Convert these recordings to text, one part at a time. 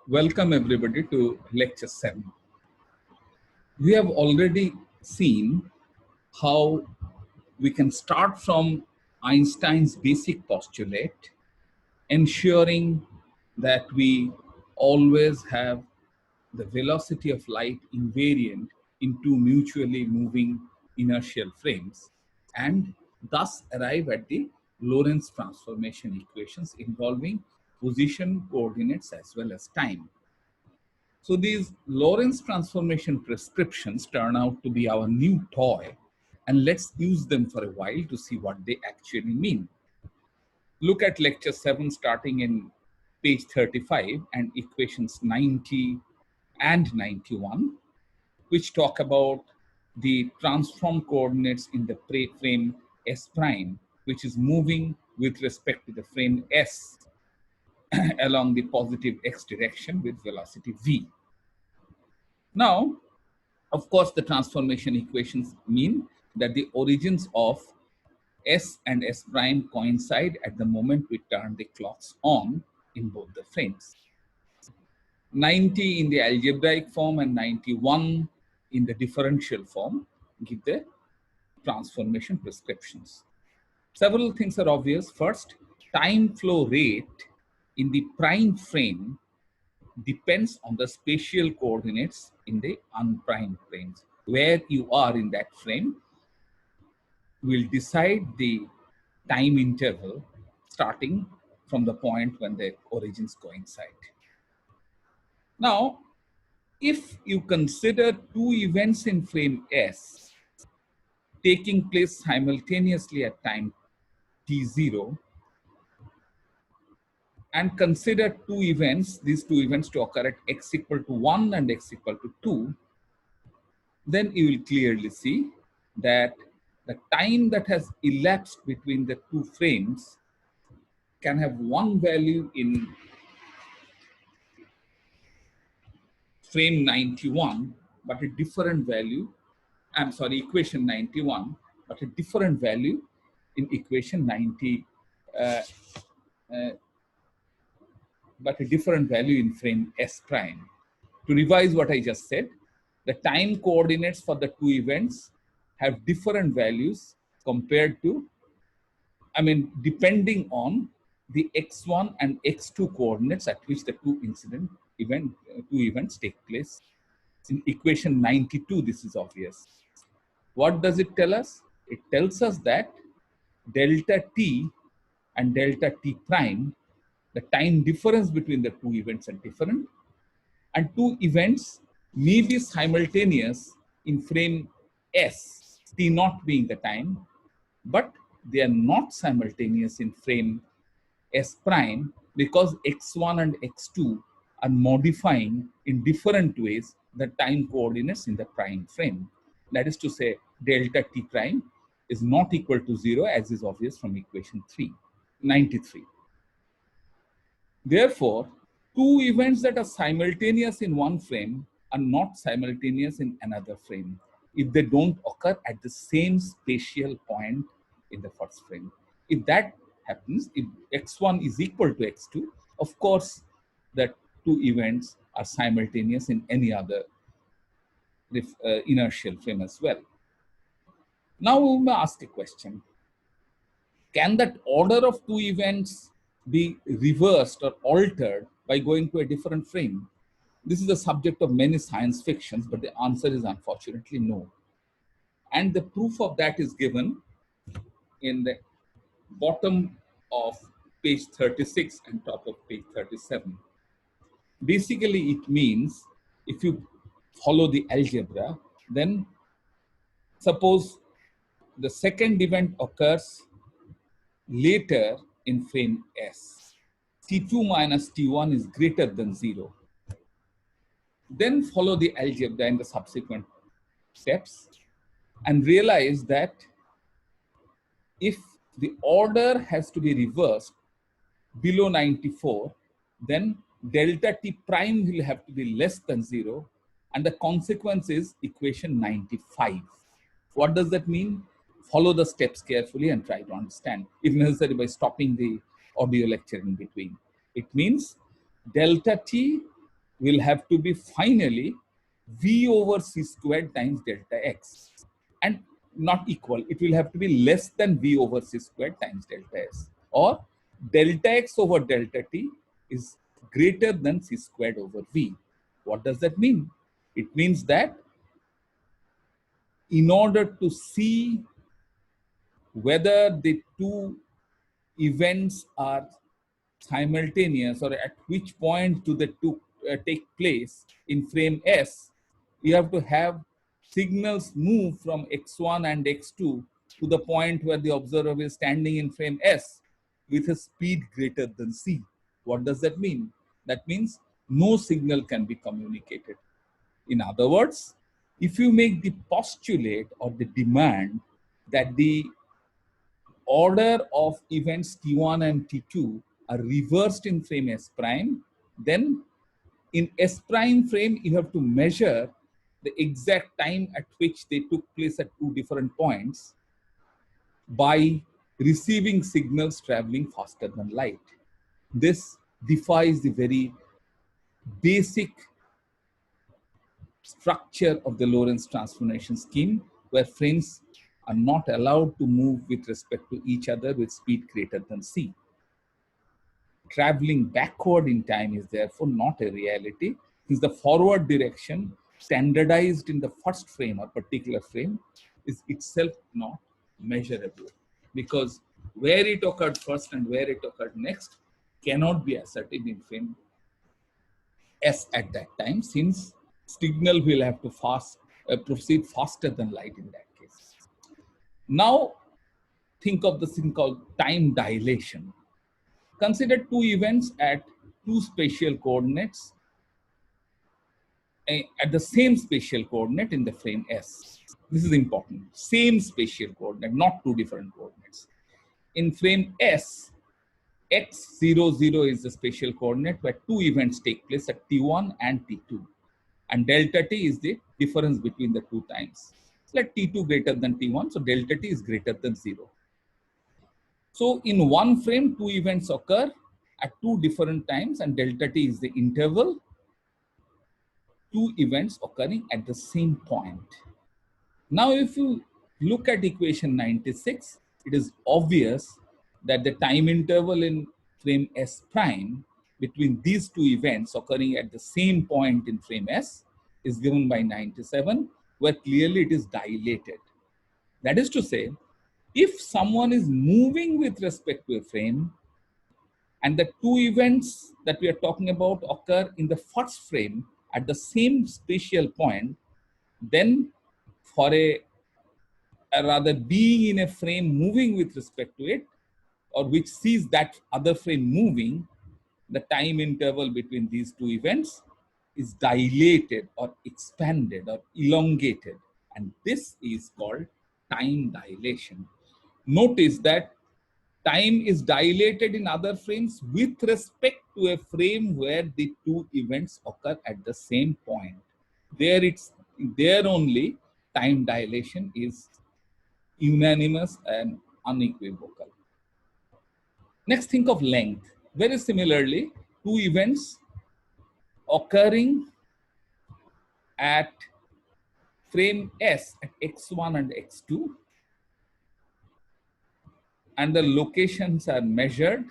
Welcome everybody to lecture 7. We have already seen how we can start from Einstein's basic postulate, ensuring that we always have the velocity of light invariant in two mutually moving inertial frames, and thus arrive at the Lorentz transformation equations involving position, coordinates as well as time. So these Lorentz transformation prescriptions turn out to be our new toy, and let's use them for a while to see what they actually mean. Look at lecture 7 starting in page 35 and equations 90 and 91, which talk about the transform coordinates in the frame S prime, which is moving with respect to the frame S along the positive x direction with velocity v. Now, of course, the transformation equations mean that the origins of S and S prime coincide at the moment we turn the clocks on in both the frames. 90 in the algebraic form and 91 in the differential form give the transformation prescriptions. Several things are obvious. First, time flow rate in the prime frame depends on the spatial coordinates in the unprimed frames. Where you are in that frame will decide the time interval starting from the point when the origins coincide. Now, if you consider two events in frame S taking place simultaneously at time t0, and consider these two events to occur at x equal to 1 and x equal to 2, then you will clearly see that the time that has elapsed between the two frames can have one value in frame 91, but a different value, equation 91, but a different value in equation 90, but a different value in frame S prime. To revise what I just said, the time coordinates for the two events have different values compared to, depending on the x1 and x2 coordinates at which the two events take place. In equation 92, this is obvious. What does it tell us? It tells us that delta t and delta t prime, the time difference between the two events are different, and two events may be simultaneous in frame S, t naught being the time, but they are not simultaneous in frame S prime because x1 and x2 are modifying in different ways the time coordinates in the prime frame. That is to say, delta t prime is not equal to 0, as is obvious from equation 93. Therefore, two events that are simultaneous in one frame are not simultaneous in another frame if they don't occur at the same spatial point in the first frame. If that happens, if x1 is equal to x2, of course, the two events are simultaneous in any other inertial frame as well. Now we may ask a question. Can that order of two events be reversed or altered by going to a different frame? This is the subject of many science fictions, but the answer is unfortunately no. And the proof of that is given in the bottom of page 36 and top of page 37. Basically, it means if you follow the algebra, then suppose the second event occurs later in frame S. T2 minus T1 is greater than 0. Then follow the algebra in the subsequent steps and realize that if the order has to be reversed below 94, then delta T prime will have to be less than 0, and the consequence is equation 95. What does that mean? Follow the steps carefully and try to understand, if necessary by stopping the audio lecture in between. It means delta T will have to be finally v over c squared times delta x, and not equal. It will have to be less than v over c squared times delta s, or delta x over delta t is greater than c squared over v. What does that mean? It means that in order to see whether the two events are simultaneous or at which point do the two take place in frame S, you have to have signals move from x1 and x2 to the point where the observer is standing in frame S with a speed greater than c. What does that mean? That means no signal can be communicated. In other words, if you make the postulate or the demand that the order of events T1 and T2 are reversed in frame S prime, then in S prime frame, you have to measure the exact time at which they took place at two different points by receiving signals traveling faster than light. This defies the very basic structure of the Lorentz transformation scheme, where frames are not allowed to move with respect to each other with speed greater than c. Traveling backward in time is therefore not a reality, since the forward direction standardized in the first frame or particular frame is itself not measurable, because where it occurred first and where it occurred next cannot be ascertained in frame S at that time, since signal will have to proceed faster than light in that case. Now, think of this thing called time dilation. Consider two events at two spatial coordinates at the same spatial coordinate in the frame S. This is important. Same spatial coordinate, not two different coordinates. In frame S, x00 is the spatial coordinate where two events take place at T1 and T2. And delta t is the difference between the two times. Let T2 greater than T1, so delta t is greater than 0. So in one frame, two events occur at two different times, and delta t is the interval, two events occurring at the same point. Now, if you look at equation 96, it is obvious that the time interval in frame S prime between these two events occurring at the same point in frame S is given by 97, where clearly it is dilated. That is to say, if someone is moving with respect to a frame and the two events that we are talking about occur in the first frame at the same spatial point, then for a rather being in a frame moving with respect to it, or which sees that other frame moving, the time interval between these two events is dilated or expanded or elongated, and this is called time dilation. Notice that time is dilated in other frames with respect to a frame where the two events occur at the same point. There only time dilation is unanimous and unequivocal. Next, think of length. Very similarly, two events occurring at frame S at x1 and x2, and the locations are measured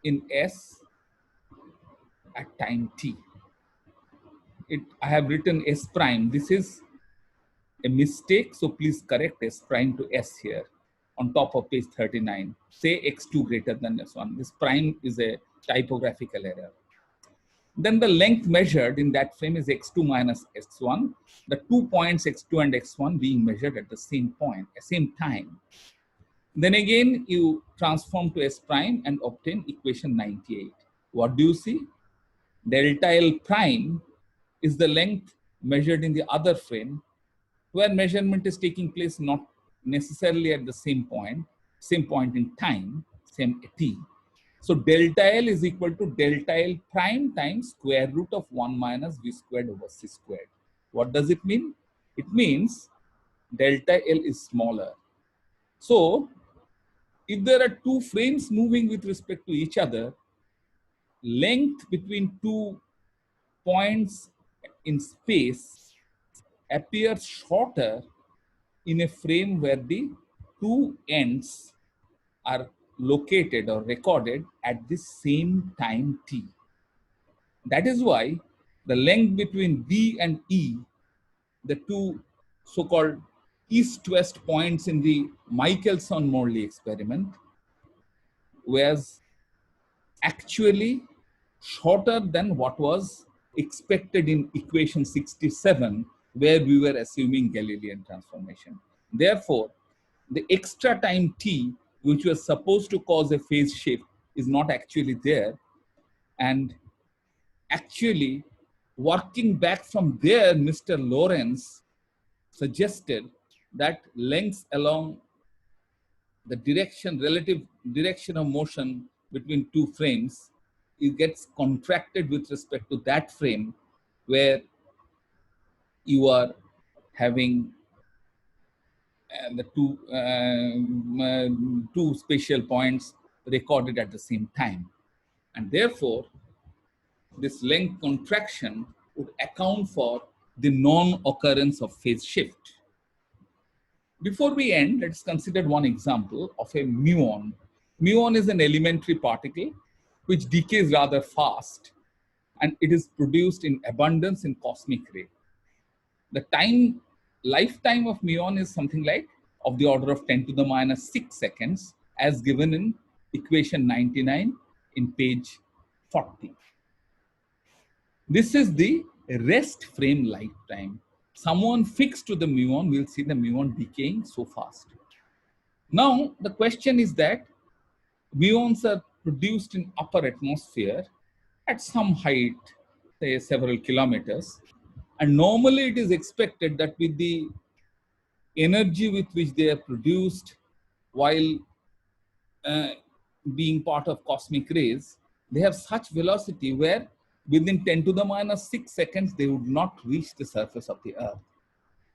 in S at time t. I have written S prime. This is a mistake, so please correct S prime to S here on top of page 39. Say x2 greater than s1. This prime is a typographical error. Then the length measured in that frame is x2 minus x1, the 2 points x2 and x1 being measured at the same point, at same time. Then again, you transform to S prime and obtain equation 98. What do you see? Delta L prime is the length measured in the other frame, where measurement is taking place not necessarily at the same point in time, same t. So delta L is equal to delta L prime times square root of 1 minus v squared over c squared. What does it mean? It means delta L is smaller. So if there are two frames moving with respect to each other, length between two points in space appears shorter in a frame where the two ends are located or recorded at the same time t. That is why the length between B and E, the two so-called east-west points in the Michelson-Morley experiment, was actually shorter than what was expected in equation 67, where we were assuming Galilean transformation. Therefore, the extra time t, which was supposed to cause a phase shift, is not actually there. And actually, working back from there, Mr. Lorentz suggested that lengths along the relative direction of motion between two frames, it gets contracted with respect to that frame where you are having the two spatial points recorded at the same time. And therefore, this length contraction would account for the non-occurrence of phase shift. Before we end, let's consider one example of a muon. Muon is an elementary particle which decays rather fast, and it is produced in abundance in cosmic ray. The lifetime of muon is something like of the order of 10 to the minus 6 seconds, as given in equation 99 in page 40. This is the rest frame lifetime. Someone fixed to the muon will see the muon decaying so fast. Now, the question is that muons are produced in upper atmosphere at some height, say several kilometers. And normally it is expected that with the energy with which they are produced while being part of cosmic rays, they have such velocity where within 10 to the minus 6 seconds, they would not reach the surface of the Earth.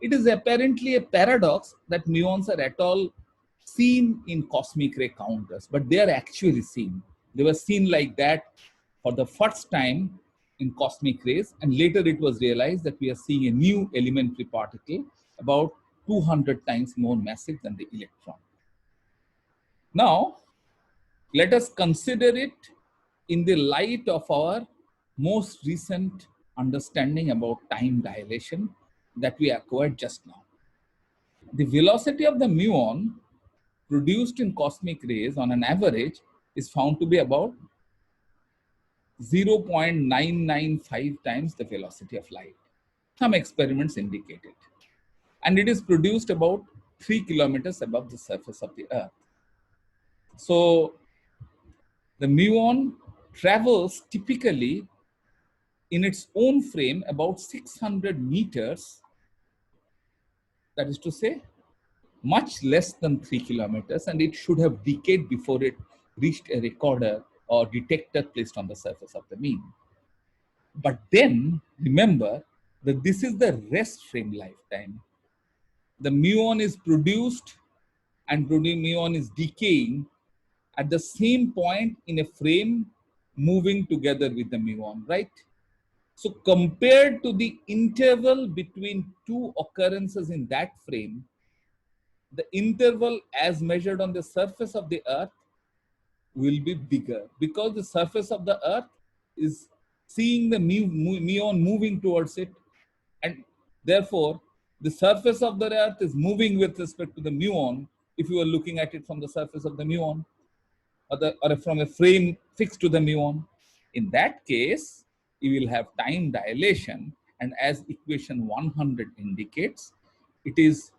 It is apparently a paradox that muons are at all seen in cosmic ray counters, but they are actually seen. They were seen like that for the first time in cosmic rays, and later it was realized that we are seeing a new elementary particle about 200 times more massive than the electron. Now, let us consider it in the light of our most recent understanding about time dilation that we acquired just now. The velocity of the muon produced in cosmic rays on an average is found to be about 0.995 times the velocity of light. Some experiments indicate it. And it is produced about 3 kilometers above the surface of the Earth. So the muon travels typically in its own frame about 600 meters, that is to say, much less than 3 kilometers, and it should have decayed before it reached a recorder or detector placed on the surface of the beam. But then remember that this is the rest frame lifetime. The muon is produced and muon is decaying at the same point in a frame moving together with the muon, right? So compared to the interval between two occurrences in that frame, the interval as measured on the surface of the Earth will be bigger because the surface of the Earth is seeing the muon moving towards it, and therefore the surface of the Earth is moving with respect to the muon if you are looking at it from the surface of the muon or from a frame fixed to the muon. In that case, you will have time dilation, and as equation 100 indicates, it is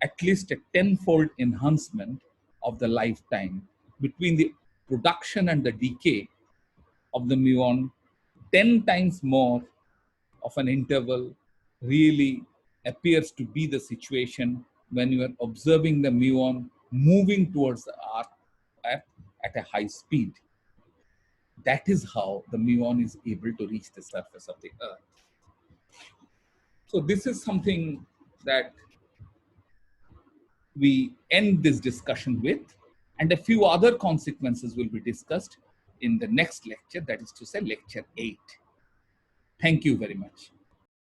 at least a 10-fold enhancement of the lifetime between the production and the decay of the muon. 10 times more of an interval really appears to be the situation when you are observing the muon moving towards the Earth at a high speed. That is how the muon is able to reach the surface of the Earth. So this is something that we end this discussion with, and a few other consequences will be discussed in the next lecture, that is to say lecture 8. Thank you very much.